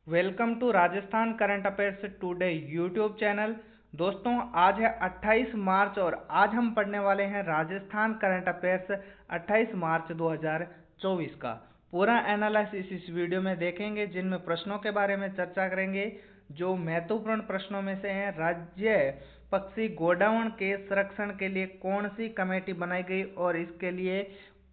Welcome to Rajasthan current affairs today YouTube channel. दोस्तों, आज है 28 मार्च और आज हम पढ़ने वाले हैं राजस्थान करंट अफेयर्स 28 मार्च 2024 का पूरा एनालिसिस इस वीडियो में देखेंगे, जिनमें प्रश्नों के बारे में चर्चा करेंगे। जो महत्वपूर्ण प्रश्नों में से हैं, राज्य पक्षी गोडाउन के संरक्षण के लिए कौन सी कमेटी बनाई गई और इसके लिए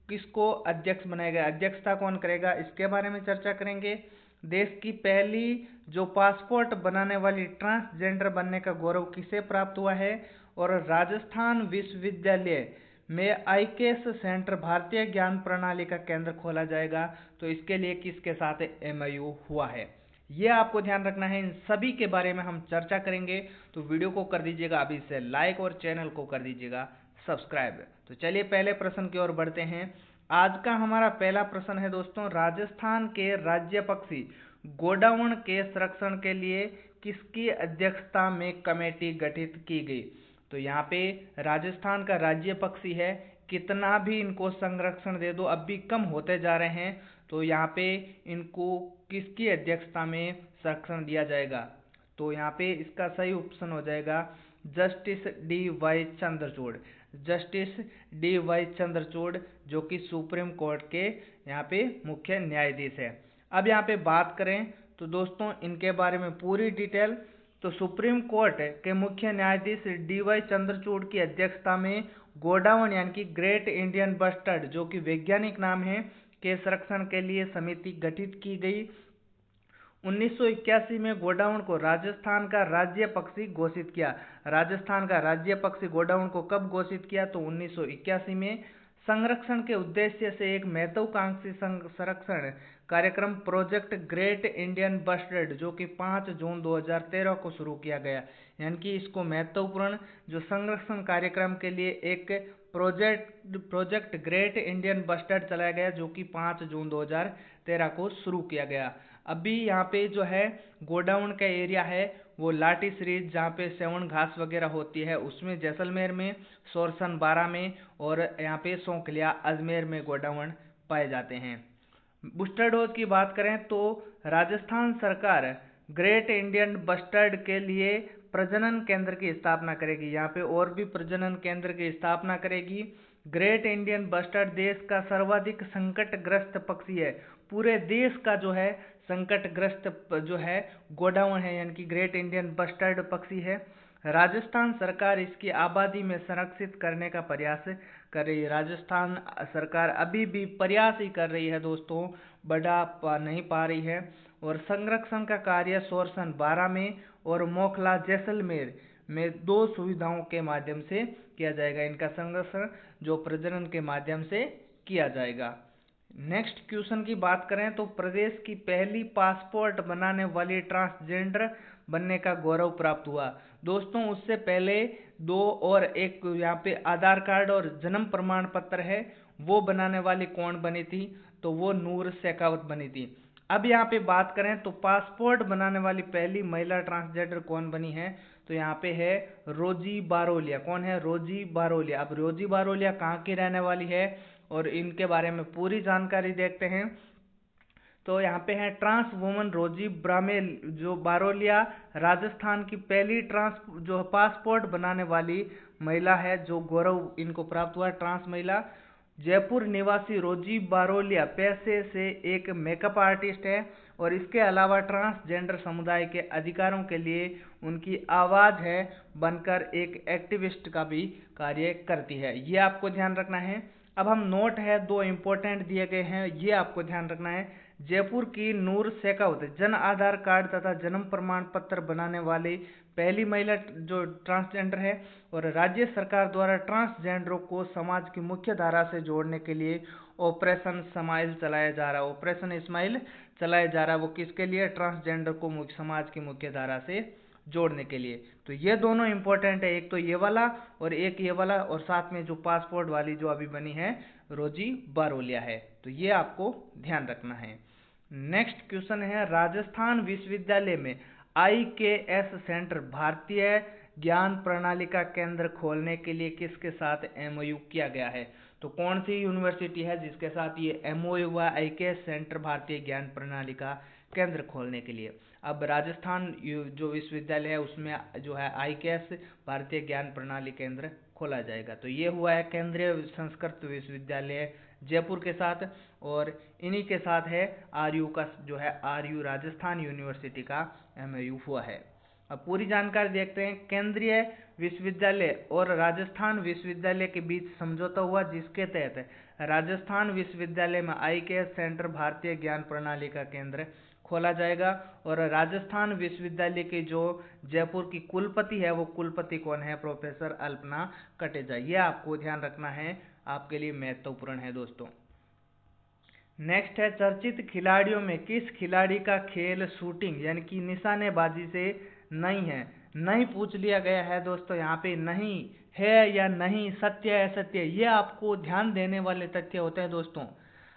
किसको अध्यक्ष बनाया गया, अध्यक्षता कौन करेगा, इसके बारे में चर्चा करेंगे। देश की पहली जो पासपोर्ट बनाने वाली ट्रांसजेंडर बनने का गौरव किसे प्राप्त हुआ है, और राजस्थान विश्वविद्यालय में आईकेएस सेंटर भारतीय ज्ञान प्रणाली का केंद्र खोला जाएगा, तो इसके लिए किसके साथ एमओयू हुआ है, ये आपको ध्यान रखना है। इन सभी के बारे में हम चर्चा करेंगे, तो वीडियो को कर दीजिएगा अभी से लाइक और चैनल को कर दीजिएगा सब्सक्राइब। तो चलिए पहले प्रश्न की ओर बढ़ते हैं। आज का हमारा पहला प्रश्न है दोस्तों, राजस्थान के राज्य पक्षी गोडाउन के संरक्षण के लिए किसकी अध्यक्षता में कमेटी गठित की गई। तो यहाँ पे राजस्थान का राज्य पक्षी है, कितना भी इनको संरक्षण दे दो अब भी कम होते जा रहे हैं, तो यहाँ पे इनको किसकी अध्यक्षता में संरक्षण दिया जाएगा। तो यहाँ पे इसका सही ऑप्शन हो जाएगा justice D Y Chandrachud. Justice D Y Chandrachud जो कि सुप्रीम कोर्ट के यहाँ पे मुख्य न्यायाधीश है। अब यहाँ पे बात करें तो दोस्तों इनके बारे में पूरी डिटेल, तो सुप्रीम कोर्ट के मुख्य न्यायाधीश डी वाई चंद्रचूड़ की अध्यक्षता में गोडाउन यानी कि ग्रेट इंडियन बस्टर्ड जो कि वैज्ञानिक नाम है के संरक्षण के लिए समिति गठित की गई। 1981 में गोडाउन को राजस्थान का राज्य पक्षी घोषित किया। राजस्थान का राज्य पक्षी गोडाउन को कब घोषित किया, तो 1981 में। संरक्षण के उद्देश्य से एक महत्वाकांक्षी संरक्षण कार्यक्रम प्रोजेक्ट ग्रेट इंडियन बस्टर्ड जो कि 5 जून 2013 को शुरू किया गया, यानी कि इसको महत्वपूर्ण जो संरक्षण कार्यक्रम के लिए एक प्रोजेक्ट ग्रेट इंडियन बस्टर्ड चलाया गया जो कि 5 जून 2013 को शुरू किया गया। अभी यहाँ पे जो है गोडाउन का एरिया है वो लाठी सीरीज जहाँ पे सेवन घास वगैरह होती है उसमें जैसलमेर में, सोरसन बारा में और यहाँ पे सौंकलिया अजमेर में गोडाउन पाए जाते हैं। बूस्टर डोज की बात करें तो राजस्थान सरकार ग्रेट इंडियन बस्टर्ड के लिए प्रजनन केंद्र की स्थापना करेगी। यहाँ पे और भी प्रजनन केंद्र की स्थापना करेगी। ग्रेट इंडियन बस्टर्ड देश का सर्वाधिक संकटग्रस्त पक्षी है। पूरे देश का जो है संकटग्रस्त जो है गोडाउन है, यानी कि ग्रेट इंडियन बस्टर्ड पक्षी है। राजस्थान सरकार इसकी आबादी में संरक्षित करने का प्रयास कर रही है। राजस्थान सरकार अभी भी प्रयास ही कर रही है दोस्तों, बढ़ा नहीं पा रही है। और संरक्षण का कार्य सोरसन बारा में और मोखला जैसलमेर में 2 सुविधाओं के माध्यम से किया जाएगा। इनका संरक्षण जो प्रजनन के माध्यम से किया जाएगा। नेक्स्ट क्वेश्चन की बात करें तो प्रदेश की पहली पासपोर्ट बनाने वाली ट्रांसजेंडर बनने का गौरव प्राप्त हुआ। दोस्तों उससे पहले 2 और एक यहाँ पे आधार कार्ड और जन्म प्रमाण पत्र है, वो बनाने वाली कौन बनी थी, तो वो नूर शेखावत बनी थी। अब यहाँ पे बात करें तो पासपोर्ट बनाने वाली पहली महिला ट्रांसजेंडर कौन बनी है, तो यहाँ पे है रोजी बारोलिया। कौन है, रोजी बारोलिया। अब रोजी बारोलिया कहाँ की रहने वाली है और इनके बारे में पूरी जानकारी देखते हैं। तो यहाँ पे है ट्रांस वुमन रोजी ब्रामेल जो बारोलिया राजस्थान की पहली ट्रांस जो पासपोर्ट बनाने वाली महिला है, जो गौरव इनको प्राप्त हुआ ट्रांस महिला। जयपुर निवासी रोजी बारोलिया पेशे से एक मेकअप आर्टिस्ट है और इसके अलावा ट्रांसजेंडर समुदाय के अधिकारों के लिए उनकी आवाज है बनकर एक एक्टिविस्ट का भी कार्य करती है। ये आपको ध्यान रखना है। अब हम नोट है 2 इंपॉर्टेंट दिए गए हैं, ये आपको ध्यान रखना है। जयपुर की नूर शेखावत जन आधार कार्ड तथा जन्म प्रमाण पत्र बनाने वाली पहली महिला जो ट्रांसजेंडर है, और राज्य सरकार द्वारा ट्रांसजेंडरों को समाज की मुख्य धारा से जोड़ने के लिए ऑपरेशन स्माइल चलाया जा रहा है। ऑपरेशन स्माइल चलाया जा रहा है, वो किसके लिए, ट्रांसजेंडर को समाज की मुख्य धारा से जोड़ने के लिए। तो ये दोनों इंपॉर्टेंट है, एक तो ये वाला और एक ये वाला, और साथ में जो पासपोर्ट वाली जो अभी बनी है रोजी बारोलिया है, तो ये आपको ध्यान रखना है। नेक्स्ट क्वेश्चन है, राजस्थान विश्वविद्यालय में आईकेएस सेंटर भारतीय ज्ञान प्रणाली का केंद्र खोलने के लिए किसके साथ एमओयू किया गया है। तो कौन सी यूनिवर्सिटी है जिसके साथ ये एमओयू हुआ IKS सेंटर भारतीय ज्ञान प्रणाली का केंद्र खोलने के लिए। अब राजस्थान जो विश्वविद्यालय है उसमें जो है IKS भारतीय ज्ञान प्रणाली केंद्र खोला जाएगा। तो ये हुआ है केंद्रीय संस्कृत विश्वविद्यालय जयपुर के साथ, और इन्हीं के साथ है RU का जो है RU राजस्थान यूनिवर्सिटी का MOU हुआ है। अब पूरी जानकारी देखते हैं। केंद्रीय विश्वविद्यालय और राजस्थान विश्वविद्यालय के बीच समझौता हुआ जिसके तहत राजस्थान विश्वविद्यालय में IKS सेंटर भारतीय ज्ञान प्रणाली का केंद्र खोला जाएगा, और राजस्थान विश्वविद्यालय के जो जयपुर की कुलपति है वो कुलपति कौन है? प्रोफेसर अल्पना कटेजा। ये आपको ध्यान रखना है, आपके लिए महत्वपूर्ण है दोस्तों। नेक्स्ट है चर्चित खिलाड़ियों में किस खिलाड़ी का खेल शूटिंग यानी कि निशानेबाजी से नहीं है? नहीं पूछ लिया गया है दोस्तों, यहाँ पे नहीं है या नहीं, सत्य है असत्य, ये आपको ध्यान देने वाले तथ्य होते हैं दोस्तों।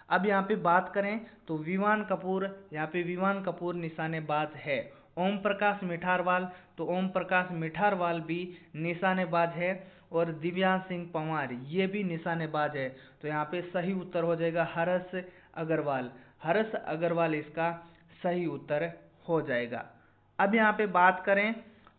अब यहाँ पे बात करें तो विवान कपूर, यहाँ पे विवान कपूर निशानेबाज है। ओम प्रकाश मिठारवाल, तो ओम प्रकाश मिठारवाल भी निशानेबाज है, और दिव्यांश सिंह पंवार ये भी निशानेबाज है। तो यहाँ पे सही उत्तर हो जाएगा हर्ष अग्रवाल। हर्ष अग्रवाल इसका सही उत्तर हो जाएगा। अब यहाँ पे बात करें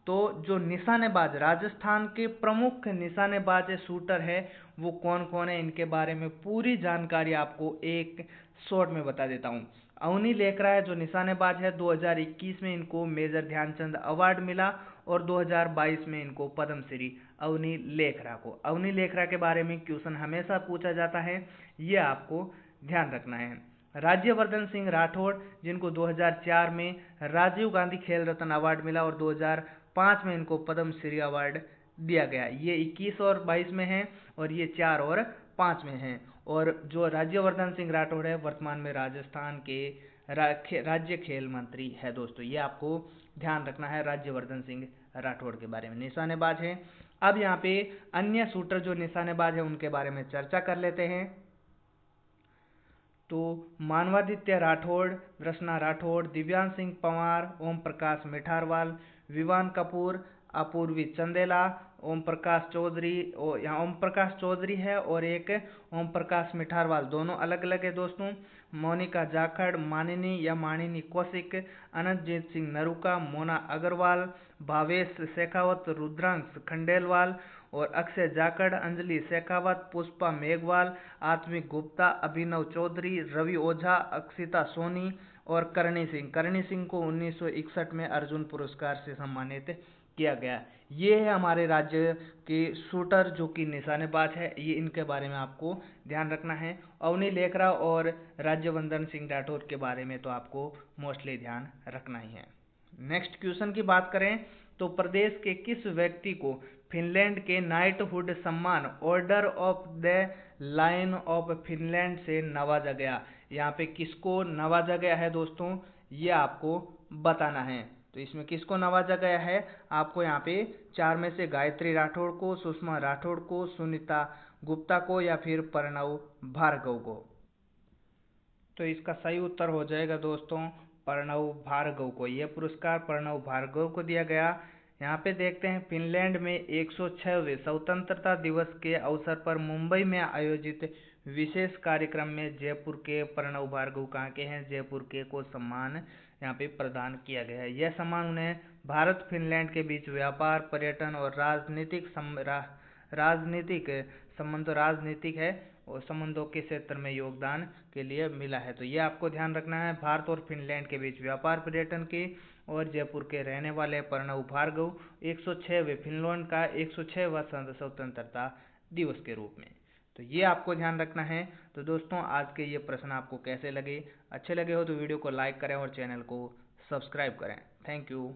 तो जो निशानेबाज राजस्थान के प्रमुख निशानेबाज शूटर है वो कौन कौन है, इनके बारे में पूरी जानकारी आपको एक शॉर्ट में बता देता हूँ। अवनी लेखरा है जो निशानेबाज है, 2021 में इनको मेजर ध्यानचंद अवार्ड मिला, और 2022 में इनको पद्मश्री अवनी लेखरा को। अवनी लेखरा के बारे में क्वेश्चन हमेशा पूछा जाता है, ये आपको ध्यान रखना है। राज्यवर्धन सिंह राठौड़ जिनको 2004 में राजीव गांधी खेल रत्न अवार्ड मिला, और 2005 में इनको पद्मश्री अवार्ड दिया गया। ये 21 और 22 में है, और ये 4 और 5 में है। और जो राज्यवर्धन सिंह राठौड़ है वर्तमान में राजस्थान के राज्य खेल मंत्री है दोस्तों। ये आपको ध्यान रखना है राज्यवर्धन सिंह राठौड़ के बारे में, निशानेबाज है। अब यहाँ पे अन्य शूटर जो निशानेबाज है उनके बारे में चर्चा कर लेते हैं। तो मानवादित्य राठौड़, रचना राठौड़, दिव्यांश सिंह पंवार, ओम प्रकाश मिठारवाल, विवान कपूर, अपूर्वी चंदेला, ओम प्रकाश चौधरी, यहाँ ओम प्रकाश चौधरी है और एक ओम प्रकाश मिठारवाल, दोनों अलग अलग है दोस्तों। मोनिका जाखड़, मानिनी या मानिनी कौशिक, अनंतजीत सिंह नरूका, मोना अग्रवाल, भावेश शेखावत, रुद्रांश खंडेलवाल और अक्षय जाखड़, अंजलि शेखावत, पुष्पा मेघवाल, आत्मिक गुप्ता, अभिनव चौधरी, रवि ओझा, अक्षिता सोनी और करणी सिंह। करणी सिंह को 1961 में अर्जुन पुरस्कार से सम्मानित किया गया। ये है हमारे राज्य के शूटर जो कि निशानेबाज है, ये इनके बारे में आपको ध्यान रखना है। अवनी लेखरा और राज्यवर्धन सिंह राठौड़ के बारे में तो आपको मोस्टली ध्यान रखना ही है। नेक्स्ट क्वेश्चन की बात करें तो प्रदेश के किस व्यक्ति को फिनलैंड के नाइटहुड सम्मान order of the lion of Finland से नवाजा गया? यहाँ पे किसको नवाजा गया है दोस्तों, ये आपको बताना है। तो इसमें किसको नवाजा गया है, आपको यहाँ पे 4 में से गायत्री राठौड़ को, सुषमा राठौड़ को, सुनीता गुप्ता को या फिर प्रणव भार्गव को। तो इसका सही उत्तर हो जाएगा दोस्तों प्रणव भार्गव को। यह पुरस्कार प्रणव भार्गव को दिया गया। यहाँ पे देखते हैं फिनलैंड में 106वें स्वतंत्रता दिवस के अवसर पर मुंबई में आयोजित विशेष कार्यक्रम में जयपुर के प्रणव भार्गव कहाँ के हैं, जयपुर के को सम्मान यहाँ पे प्रदान किया गया है। यह सम्मान उन्हें भारत फिनलैंड के बीच व्यापार, पर्यटन और राजनीतिक है और संबंधों के क्षेत्र में योगदान के लिए मिला है। तो ये आपको ध्यान रखना है, भारत और फिनलैंड के बीच व्यापार पर्यटन के, और जयपुर के रहने वाले प्रणव भार्गव 106वें फिनलैंड का 106वां स्वतंत्रता दिवस के रूप में। तो ये आपको ध्यान रखना है। तो दोस्तों आज के ये प्रश्न आपको कैसे लगे, अच्छे लगे हो तो वीडियो को लाइक करें और चैनल को सब्सक्राइब करें। Thank you.